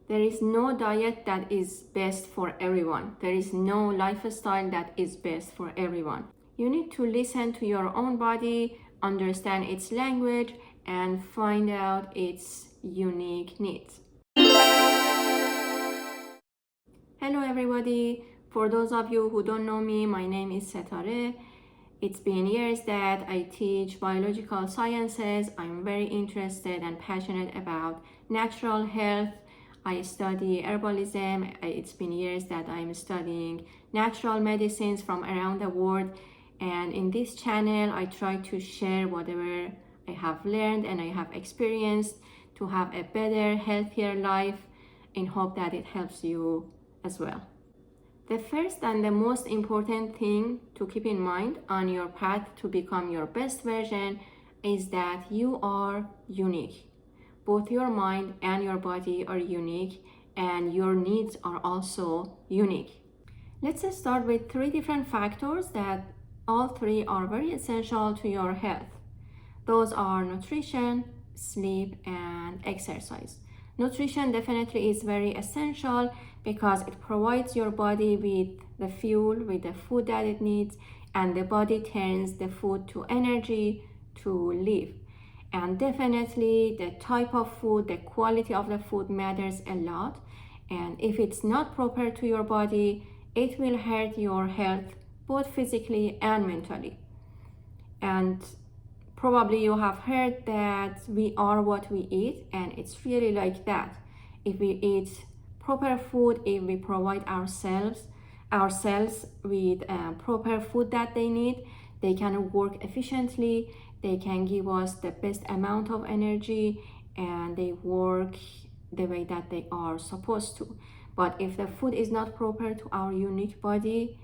There is no diet that is best for everyone. There is no lifestyle that is best for everyone. You need to listen to your own body, understand its language, and find out its unique needs. Hello everybody. For those of you who don't know me, my name is Setare. It's been years that I teach biological sciences. I'm very interested and passionate about natural health. I study herbalism. It's been years that I'm studying natural medicines from around the world. And in this channel, I try to share whatever I have learned and I have experienced to have a better, healthier life, in hope that it helps you as well. The first and the most important thing to keep in mind on your path to become your best version is that you are unique. Both your mind and your body are unique, and your needs are also unique. Let's start with 3 different factors that all 3 are very essential to your health. Those are nutrition, sleep, and exercise. Nutrition definitely is very essential because it provides your body with the fuel, with the food that it needs, and the body turns the food to energy to live. And definitely the type of food, the quality of the food matters a lot. And if it's not proper to your body, it will hurt your health both physically and mentally. And probably you have heard that we are what we eat, and it's really like that. If we eat proper food, if we provide ourselves with proper food that they need, they can work efficiently, they can give us the best amount of energy, and they work the way that they are supposed to. But if the food is not proper to our unique body,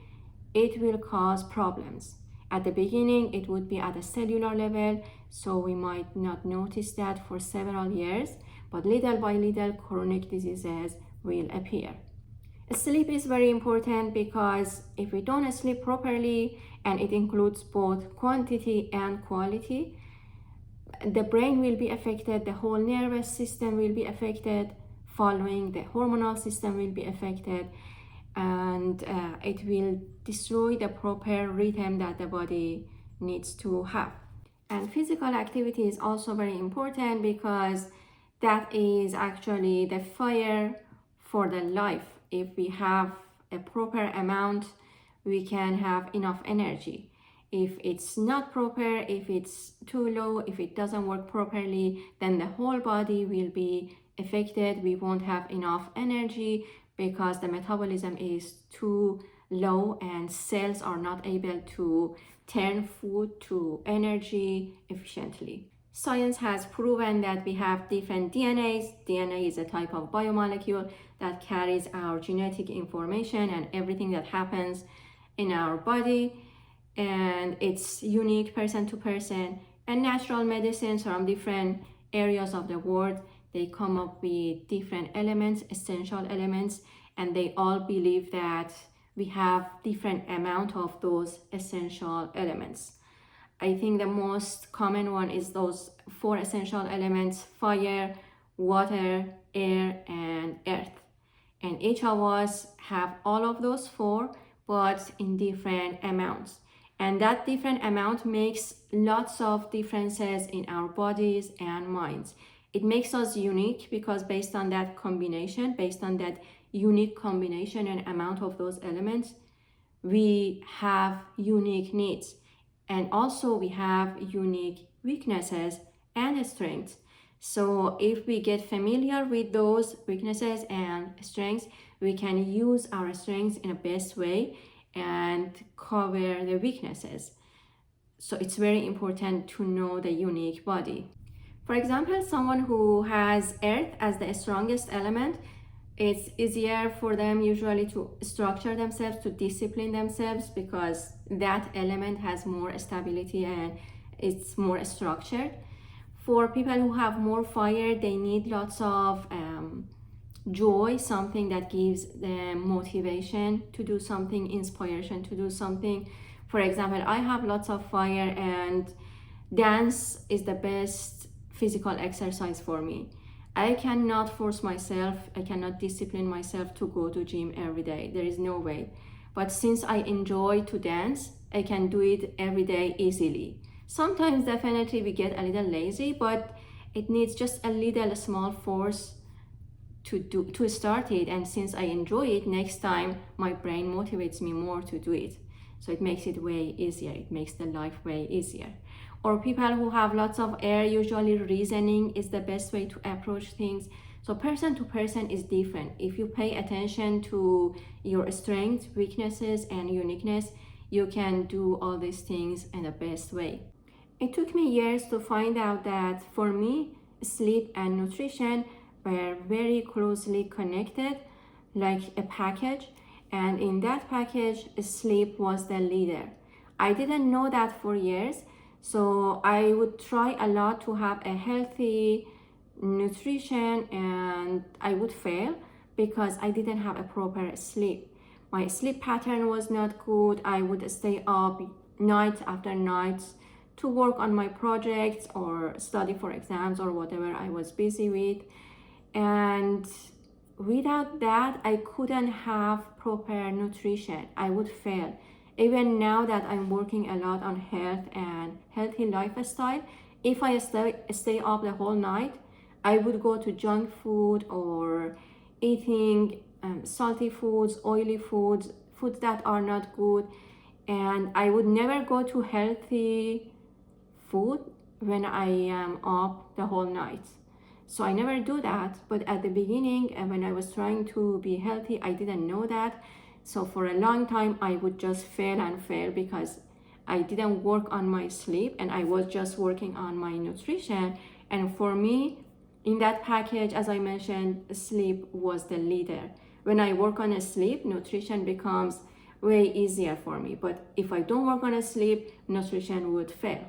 it will cause problems. At the beginning, it would be at a cellular level, so we might not notice that for several years, but little by little, chronic diseases will appear. Sleep is very important because if we don't sleep properly, and it includes both quantity and quality, the brain will be affected, the whole nervous system will be affected, following the hormonal system will be affected, and it will destroy the proper rhythm that the body needs to have. And physical activity is also very important because that is actually the fire for the life. If we have a proper amount, we can have enough energy. If it's not proper, if it's too low, if it doesn't work properly, then the whole body will be affected. We won't have enough energy because the metabolism is too low and cells are not able to turn food to energy efficiently. Science has proven that we have different DNAs. DNA is a type of biomolecule that carries our genetic information and everything that happens in our body, and it's unique person to person. And natural medicines from different areas of the world, they come up with different elements, essential elements, and they all believe that we have different amount of those essential elements. I think the most common one is those 4 essential elements: fire, water, air, and earth. And each of us have all of those 4, but in different amounts. And that different amount makes lots of differences in our bodies and minds. It makes us unique because based on that combination, based on that unique combination and amount of those elements, we have unique needs. And also we have unique weaknesses and strengths. So if we get familiar with those weaknesses and strengths, we can use our strengths in a best way and cover the weaknesses. So it's very important to know the unique body. For example, someone who has earth as the strongest element, it's easier for them usually to structure themselves, to discipline themselves, because that element has more stability and it's more structured. For people who have more fire, they need lots of joy, something that gives them motivation to do something, inspiration to do something. For example, I have lots of fire, and dance is the best physical exercise for me. I cannot force myself, I cannot discipline myself to go to gym every day. There is no way. But since I enjoy to dance, I can do it every day easily. Sometimes definitely we get a little lazy, but it needs just a little small force to start it. And since I enjoy it, next time my brain motivates me more to do it. So it makes it way easier. It makes the life way easier. Or people who have lots of air, usually reasoning is the best way to approach things. So person to person is different. If you pay attention to your strengths, weaknesses, and uniqueness, you can do all these things in the best way. It took me years to find out that for me, sleep and nutrition were very closely connected, like a package. And in that package, sleep was the leader. I didn't know that for years. So I would try a lot to have a healthy nutrition, and I would fail because I didn't have a proper sleep. My sleep pattern was not good. I would stay up night after night to work on my projects or study for exams or whatever I was busy with. And without that, I couldn't have proper nutrition. I would fail. Even now that I'm working a lot on health and healthy lifestyle, if I stay up the whole night, I would go to junk food or eating salty foods, oily foods, foods that are not good. And I would never go to healthy food when I am up the whole night. So I never do that. But at the beginning, and when I was trying to be healthy, I didn't know that. So for a long time, I would just fail and fail because I didn't work on my sleep and I was just working on my nutrition. And for me, in that package, as I mentioned, sleep was the leader. When I work on a sleep, nutrition becomes way easier for me. But if I don't work on a sleep, nutrition would fail.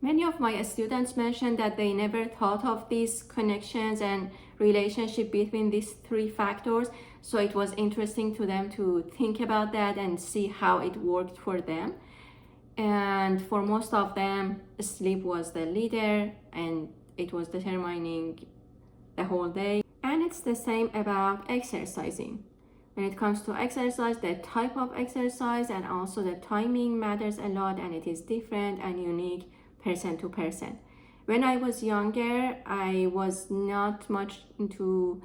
Many of my students mentioned that they never thought of these connections and relationship between these three factors. So it was interesting to them to think about that and see how it worked for them. And for most of them, sleep was the leader and it was determining the whole day. And it's the same about exercising. When it comes to exercise, the type of exercise and also the timing matters a lot, and it is different and unique person to person. When I was younger, I was not much into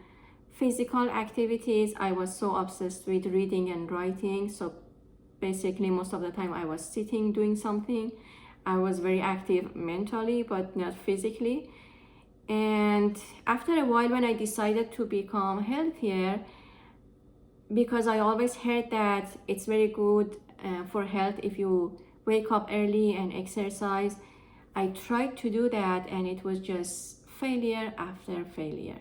physical activities. I was so obsessed with reading and writing. So basically, most of the time I was sitting doing something. I was very active mentally, but not physically. And after a while, when I decided to become healthier, because I always heard that it's very good for health if you wake up early and exercise, I tried to do that and it was just failure after failure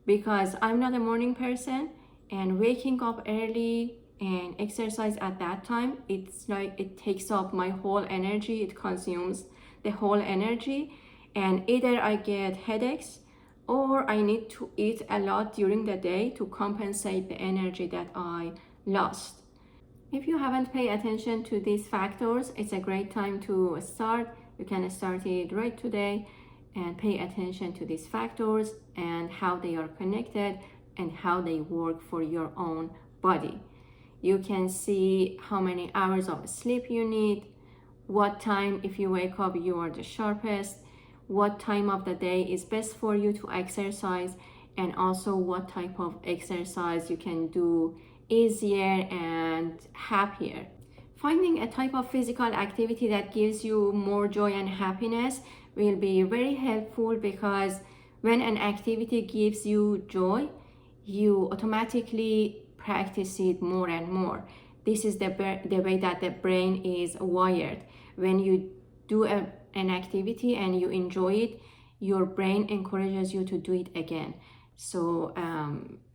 because I'm not a morning person, and waking up early and exercise at that time, it's like it takes up my whole energy, it consumes the whole energy, and either I get headaches or I need to eat a lot during the day to compensate the energy that I lost. If you haven't paid attention to these factors, it's a great time to start. You can start it right today and pay attention to these factors and how they are connected and how they work for your own body. You can see how many hours of sleep you need, what time if you wake up you are the sharpest, what time of the day is best for you to exercise, and also what type of exercise you can do easier and happier. Finding a type of physical activity that gives you more joy and happiness will be very helpful, because when an activity gives you joy, you automatically practice it more and more. This is the way that the brain is wired. When you do an activity and you enjoy it, your brain encourages you to do it again. So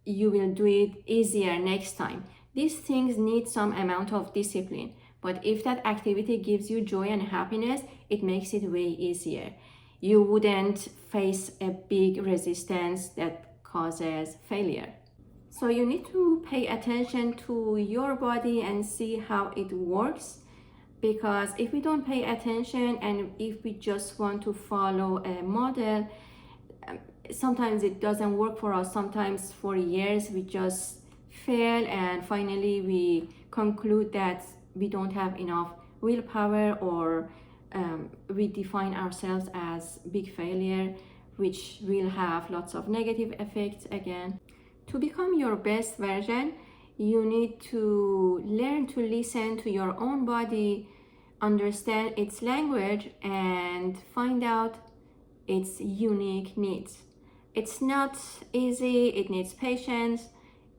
you will do it easier next time. These things need some amount of discipline, but if that activity gives you joy and happiness, it makes it way easier. You wouldn't face a big resistance that causes failure. So you need to pay attention to your body and see how it works, because if we don't pay attention and if we just want to follow a model, sometimes it doesn't work for us. Sometimes for years we just fail, and finally we conclude that we don't have enough willpower, or we define ourselves as big failure, which will have lots of negative effects again. To become your best version, you need to learn to listen to your own body, understand its language, and find out its unique needs. It's not easy, it needs patience,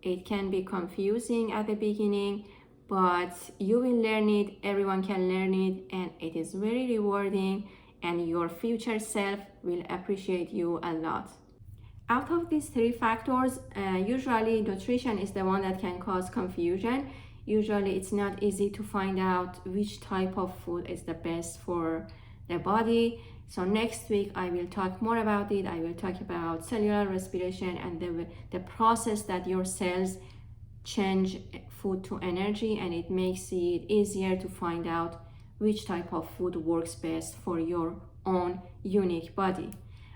it can be confusing at the beginning, but you will learn it, everyone can learn it, and it is very rewarding, and your future self will appreciate you a lot. Out of these three factors, usually nutrition is the one that can cause confusion. Usually it's not easy to find out which type of food is the best for the body. So next week I will talk more about it. I will talk about cellular respiration and the process that your cells change food to energy, and it makes it easier to find out which type of food works best for your own unique body.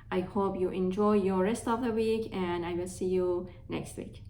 I hope you enjoy your rest of the week, and I will see you next week.